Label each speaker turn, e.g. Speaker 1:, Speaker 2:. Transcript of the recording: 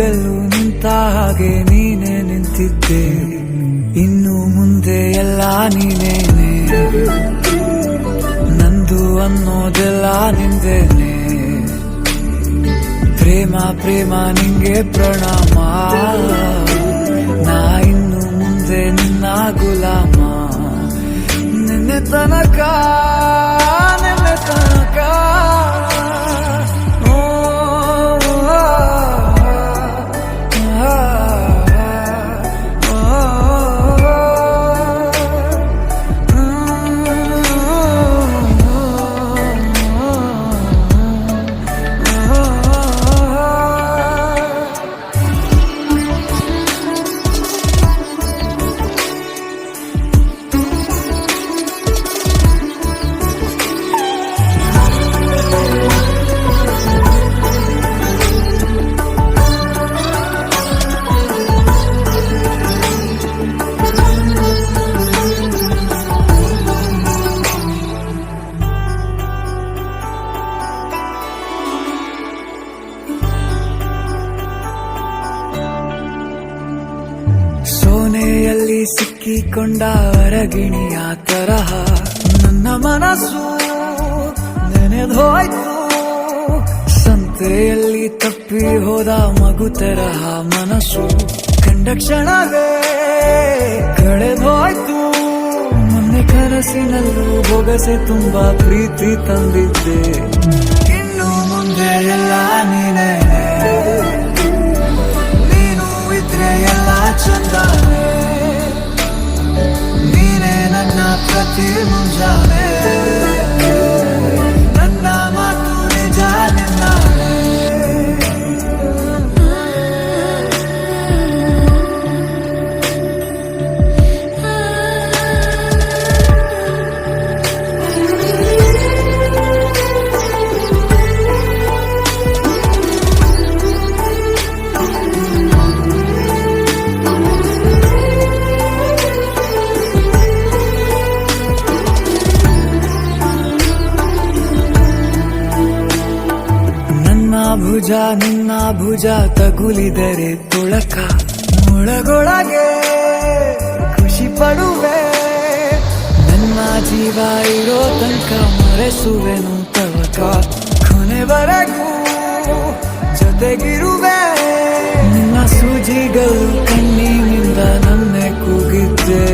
Speaker 1: ಸೂಜಿಗಲ್ಲು ನಿಂತ ಹಾಗೆ ನೀನೆ ನಿಂತಿದ್ದೆ. ಇನ್ನು ಮುಂದೆ ಎಲ್ಲ ನೀನೇನೆ, ನಂದು ಅನ್ನೋದೆಲ್ಲ ನಿಂದೇನೆ. ಪ್ರೇಮ ಪ್ರೇಮ ನಿಂಗೆ ಪ್ರಣಾಮ, ನಾ ಇನ್ನು ಮುಂದೆ ನಿನ್ನ ಗುಲಾಮ. ನಿನ್ನೆ ತನಕ ನಿನ್ನೆ ತನಕ ಸೋನೆಯಲ್ಲಿ ಸಿಕ್ಕಿಕೊಂಡ ಅರಗಿಣಿಯ ತರಹ ನನ್ನ ಮನಸ್ಸು ನೆನೆದೋಯ್ತು. ಸಂತೆಯಲ್ಲಿ ತಪ್ಪಿ ಹೋದ ಮಗು ತರಹ ಮನಸ್ಸು ಕಂಡ ಕ್ಷಣವೇ ಕಳೆದೋಯ್ತು. ಮೊನ್ನೆ ಕನಸಿನಲ್ಲೂ ಬೊಗಸೆ ತುಂಬಾ ಪ್ರೀತಿ ತಂದಿದ್ದೆ. ಇನ್ನು ಮುಂದೆ ಎಲ್ಲ ನೀನೇ, ನೀನು ಇದ್ರೆ ಎಲ್ಲ ಚಂದಾನೆ. ನೀನೇ ನನ್ನ ಪ್ರತಿ ಮುಂಜಾನೆ, ನನ್ನ ಮಾತು ನಿಜ ನಿನ್ನಾನೆ. ಭುಜ ನಿನ್ನ ಭುಜ ತಗುಲಿದರೆ ತುಳಕ, ಒಳಗೊಳಗೆ ಖುಷಿ ಪಡುವೆ. ನನ್ನ ಜೀವ ಇರೋ ತನಕ ಮರೆಸುವೆನು ತವಕ, ಕೊನೆವರೆಗೂ ಜೊತೆಗಿರುವೆ. ನಿನ್ನ ಸೂಜಿಗಳು ಕಣ್ಣಿನಿಂದ ನನ್ನೆ ಕೂಗಿದ್ದೆ.